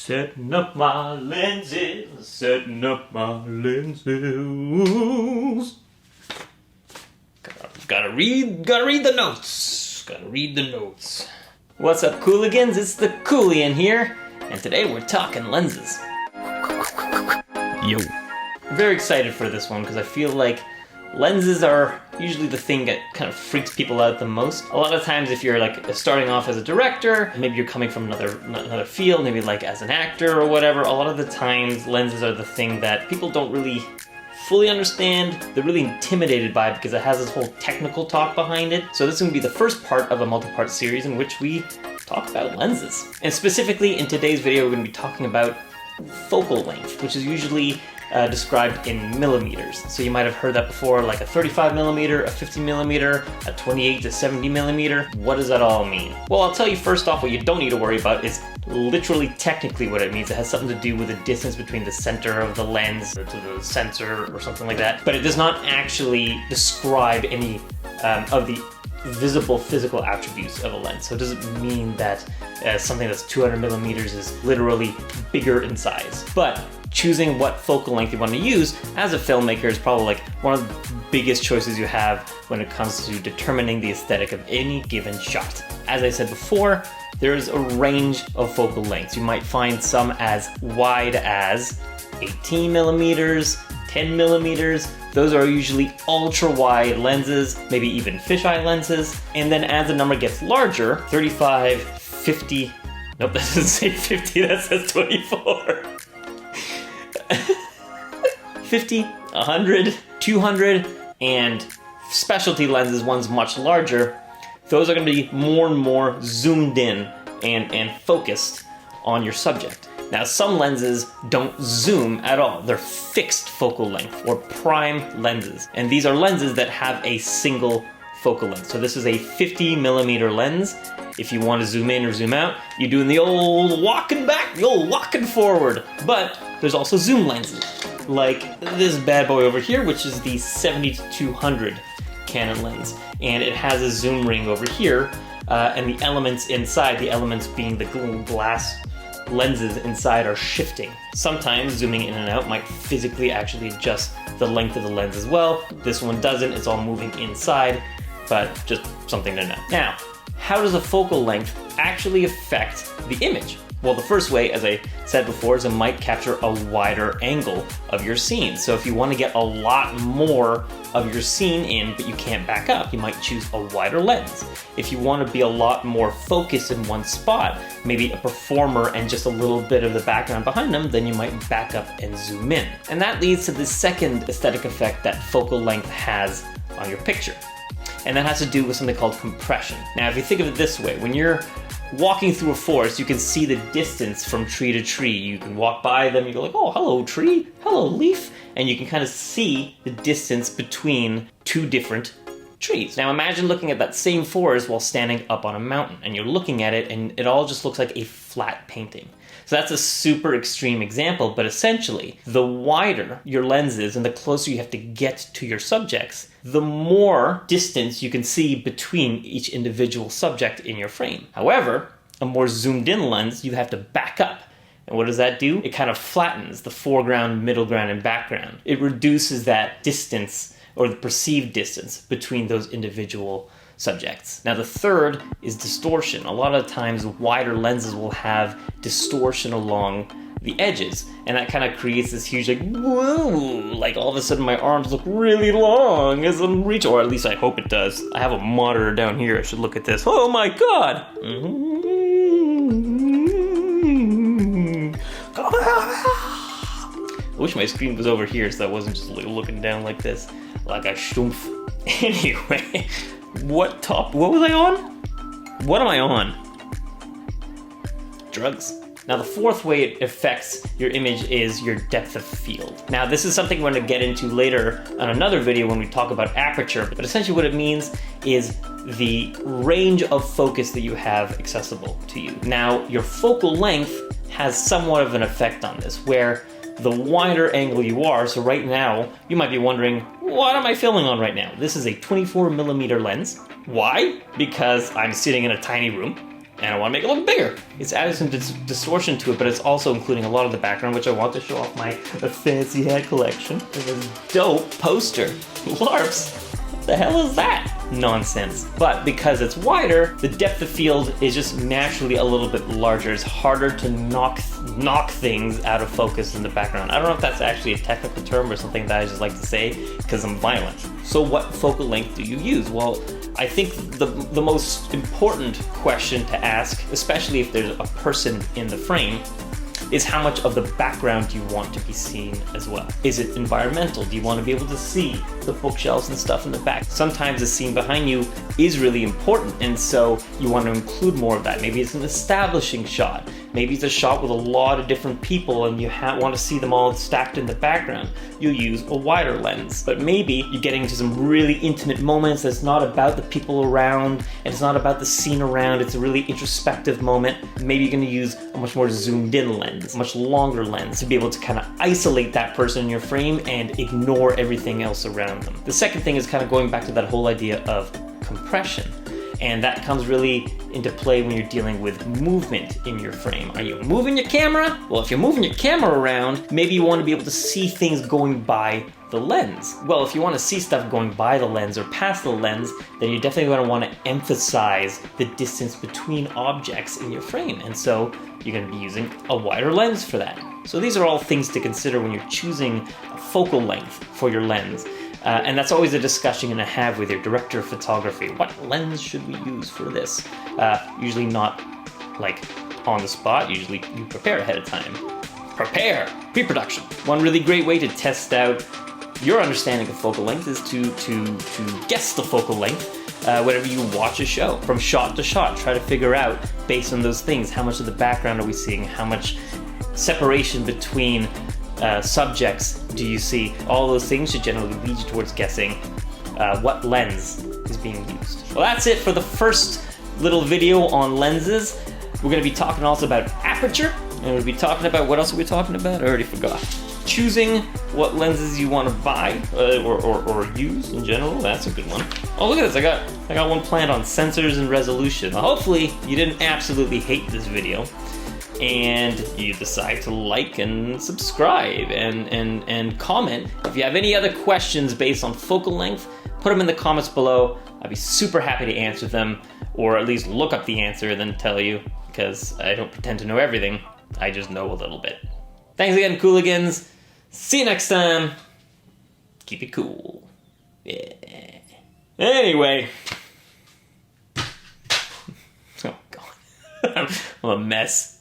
Setting up my lenses, setting up my lenses. Gotta read the notes. What's up, Cooligans? It's the Coolian here, and today we're talking lenses. Yo. I'm very excited for this one because I feel like lenses are usually the thing that kind of freaks people out the most. A lot of times if you're like starting off as a director, maybe you're coming from another field, maybe like as an actor or whatever, a lot of the times lenses are the thing that people don't really fully understand. They're really intimidated by it because it has this whole technical talk behind it. So this is going to be the first part of a multi-part series in which we talk about lenses. And specifically in today's video, we're going to be talking about focal length, which is usually described in millimeters. So you might have heard that before, like a 35 millimeter, a 50 millimeter, a 28 to 70 millimeter. What does that all mean? Well, I'll tell you first off, what you don't need to worry about is literally technically what it means. It has something to do with the distance between the center of the lens to the sensor or something like that. But it does not actually describe any of the visible physical attributes of a lens. So it doesn't mean that something that's 200 millimeters is literally bigger in size. But choosing what focal length you want to use as a filmmaker is probably like one of the biggest choices you have when it comes to determining the aesthetic of any given shot. As I said before, there's a range of focal lengths. You might find some as wide as 18 millimeters, 10 millimeters. Those are usually ultra wide lenses, maybe even fisheye lenses. And then as the number gets larger, 35, 50, nope, that doesn't say 50, that says 24. 50, 100, 200, and specialty lenses, ones much larger, those are going to be more and more zoomed in and focused on your subject. Now, some lenses don't zoom at all. They're fixed focal length or prime lenses. And these are lenses that have a single focal length. So this is a 50 millimeter lens. If you want to zoom in or zoom out, you're doing the old walking back, the old walking forward. But there's also zoom lenses, like this bad boy over here, which is the 70-200 Canon lens. And it has a zoom ring over here, and the elements inside, the elements being the little glass lenses inside, are shifting. Sometimes zooming in and out might physically actually adjust the length of the lens as well. This one doesn't, it's all moving inside, but just something to know. Now, how does a focal length actually affect the image? Well, the first way, as I said before, is it might capture a wider angle of your scene. So if you want to get a lot more of your scene in, but you can't back up, you might choose a wider lens. If you want to be a lot more focused in one spot, maybe a performer and just a little bit of the background behind them, then you might back up and zoom in. And that leads to the second aesthetic effect that focal length has on your picture. And that has to do with something called compression. Now, if you think of it this way, when you're walking through a forest, you can see the distance from tree to tree. You can walk by them, you go like, oh, hello tree, hello leaf, and you can kind of see the distance between two different trees. Now imagine looking at that same forest while standing up on a mountain, and you're looking at it and it all just looks like a flat painting. So that's a super extreme example, but essentially, the wider your lens is and the closer you have to get to your subjects, the more distance you can see between each individual subject in your frame. However, a more zoomed in lens, you have to back up. And what does that do? It kind of flattens the foreground, middle ground, and background. It reduces that distance, or the perceived distance, between those individual subjects. Now the third is distortion. A lot of times wider lenses will have distortion along the edges, and that kind of creates this huge like, whoa, like all of a sudden my arms look really long as I'm reaching, or at least I hope it does. I have a monitor down here, I should look at this. Oh my god! I wish my screen was over here so I wasn't just looking down like this, like a stumpf. Anyway, what was I on? What am I on? Drugs. Now the fourth way it affects your image is your depth of field. Now this is something we're going to get into later on another video when we talk about aperture, but essentially what it means is the range of focus that you have accessible to you. Now your focal length has somewhat of an effect on this, where the wider angle you are, so right now, you might be wondering, what am I filming on right now? This is a 24 millimeter lens. Why? Because I'm sitting in a tiny room. and I want to make it look bigger. It's added some distortion to it, but it's also including a lot of the background, which I want to show off my fancy hat collection. There's this dope poster. LARPs. What the hell is that? Nonsense. But because it's wider, the depth of field is just naturally a little bit larger. It's harder to knock things out of focus in the background. I don't know if that's actually a technical term or something that I just like to say because I'm violent. So what focal length do you use? Well, I think the most important question to ask, especially if there's a person in the frame, is how much of the background do you want to be seen as well? Is it environmental? Do you want to be able to see the bookshelves and stuff in the back? Sometimes the scene behind you is really important, and so you want to include more of that. Maybe it's an establishing shot. Maybe it's a shot with a lot of different people and you want to see them all stacked in the background. You'll use a wider lens. But maybe you're getting into some really intimate moments that's not about the people around and it's not about the scene around. It's a really introspective moment. Maybe you're going to use a much more zoomed in lens, a much longer lens to be able to kind of isolate that person in your frame and ignore everything else around them. The second thing is kind of going back to that whole idea of compression. And that comes really into play when you're dealing with movement in your frame. Are you moving your camera? Well, if you're moving your camera around, maybe you want to be able to see things going by the lens. Well, if you want to see stuff going by the lens or past the lens, then you're definitely going to want to emphasize the distance between objects in your frame. And so you're going to be using a wider lens for that. So these are all things to consider when you're choosing a focal length for your lens. And that's always a discussion you're going to have with your director of photography. What lens should we use for this? Usually not like on the spot. Usually you prepare ahead of time. Prepare! Pre-production. One really great way to test out your understanding of focal length is to guess the focal length whenever you watch a show. From shot to shot, try to figure out, based on those things, how much of the background are we seeing? How much separation between subjects do you see? All those things should generally lead you towards guessing what lens is being used. Well, that's it for the first little video on lenses. We're going to be talking also about aperture, and we'll be talking about, what else are we talking about? I already forgot. Choosing what lenses you want to buy or use in general. That's a good one. Oh, look at this. I got one planned on sensors and resolution. Hopefully you didn't absolutely hate this video and you decide to like and subscribe and comment. If you have any other questions based on focal length, put them in the comments below. I'd be super happy to answer them, or at least look up the answer and then tell you, because I don't pretend to know everything. I just know a little bit. Thanks again, Cooligans. See you next time. Keep it cool. Yeah. Anyway. Oh, God. I'm a mess.